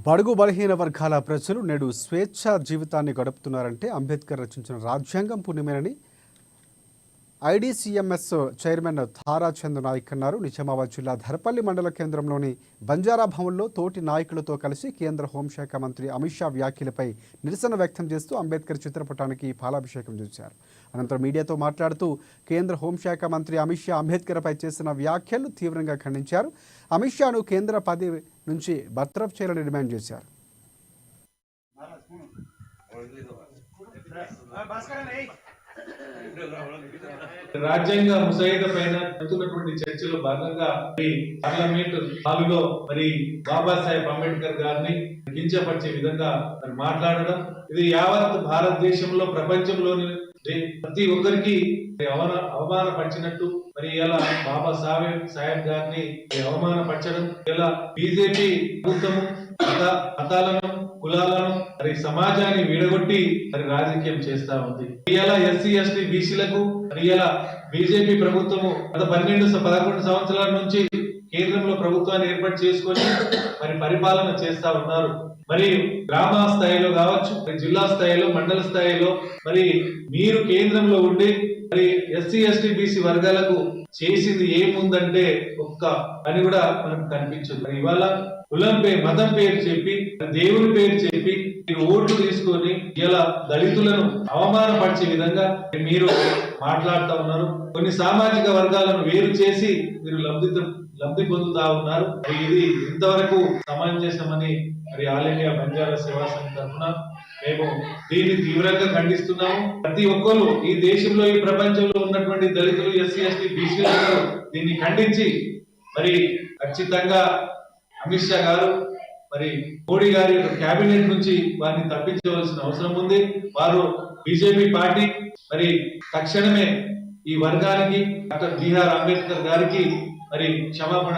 బడుగు బలహీన వర్గాల ప్రజలు నేడు స్వేచ్ఛా జీవితాన్ని గడుపుతున్నారంటే అంబేద్కర్ రచించిన రాజ్యాంగం పుణ్యమేనని ఐడీసీఎంఎస్ చైర్మన్ తారాచంద్ నాయక్ అన్నారు. నిజామాబాద్ జిల్లా ధర్పల్లి మండల కేంద్రంలోని బంజారా భవన్లో తోటి నాయకులతో కలిసి కేంద్ర హోంశాఖ మంత్రి అమిత్ షా వ్యాఖ్యలపై నిరసన వ్యక్తం చేస్తూ అంబేద్కర్ చిత్రపటానికి పాలాభిషేకం చేశారు. అనంతరం మీడియాతో మాట్లాడుతూ కేంద్ర హోంశాఖ మంత్రి అమిత్ షా అంబేద్కర్పై చేసిన వ్యాఖ్యలు తీవ్రంగా ఖండించారు. అమిత్ షాను కేంద్ర పదవి నుంచి బర్తరఫ్ చేయాలని డిమాండ్ చేశారు. రాజ్యాంగ ముసాయిదా పైన జరుగుతున్నటువంటి చర్చలో భాగంగా పార్లమెంట్ హాలులో బాబాసాహెబ్ అంబేద్కర్ గారిని కించపరిచే విధంగా మాట్లాడడం, ఇది యావత్ భారతదేశంలో ప్రపంచంలోని ప్రతి ఒక్కరికి అవమానపరిచినట్టు ఇలా బాబాసాహెబ్ గారిని అవమానపరచడం, ఇలా బీజేపీ ప్రభుత్వము మతాలను కులాలను సమాజాన్ని విడగొట్టి రాజకీయం చేస్తా ఉంది. ఇలా ఎస్సీ ఎస్టీ బీసీలకు ఇలా బీజేపీ ప్రభుత్వము గత 11 సంవత్సరాల నుంచి కేంద్రంలో ప్రభుత్వాన్ని ఏర్పాటు చేసుకొని పరిపాలన చేస్తా ఉన్నారు. గ్రామ స్థాయిలో కావచ్చు, జిల్లా స్థాయిలో, మండల స్థాయిలో మీరు కేంద్రంలో ఉండి ఎస్సీ ఎస్టీ బీసీ వర్గాలకు చేసింది ఏముందంటే ఒక్క పని కూడా మనకు కనిపించదు. ఇవాళ కులం పేరు, మతం పేరు చెప్పి, దేవుని పేరు చెప్పి ఓట్లు తీసుకొని ఇలా దళితులను అవమానపరిచే విధంగా మీరు మాట్లాడుతూ ఉన్నారు. కొన్ని సామాజిక వర్గాలను వేరు చేసి మీరు లబ్ధి పొందుతా ఉన్నారు. ఇది ఇంతవరకు సమంజసమని ఆల్ ఇండియా బంజారా సేవా సంఘ తరఫున మేము దీన్ని తీవ్రంగా ఖండిస్తున్నాము. ప్రతి ఒక్కరు ఈ దేశంలో, ఈ ప్రపంచంలో ఉన్నటువంటి దళితులు, ఎస్సీ ఎస్టీ బీసీలు దీన్ని ఖండించి ఖచ్చితంగా అమిత్ షా గారు మోడీ గారి కేబినెట్ నుంచి వారిని తప్పించవలసిన అవసరం ఉంది. వారు బీజేపీ పార్టీ తక్షణమే ఈ వర్గానికి డాక్టర్ బిఆర్ అంబేద్కర్ గారికి క్షమాపణ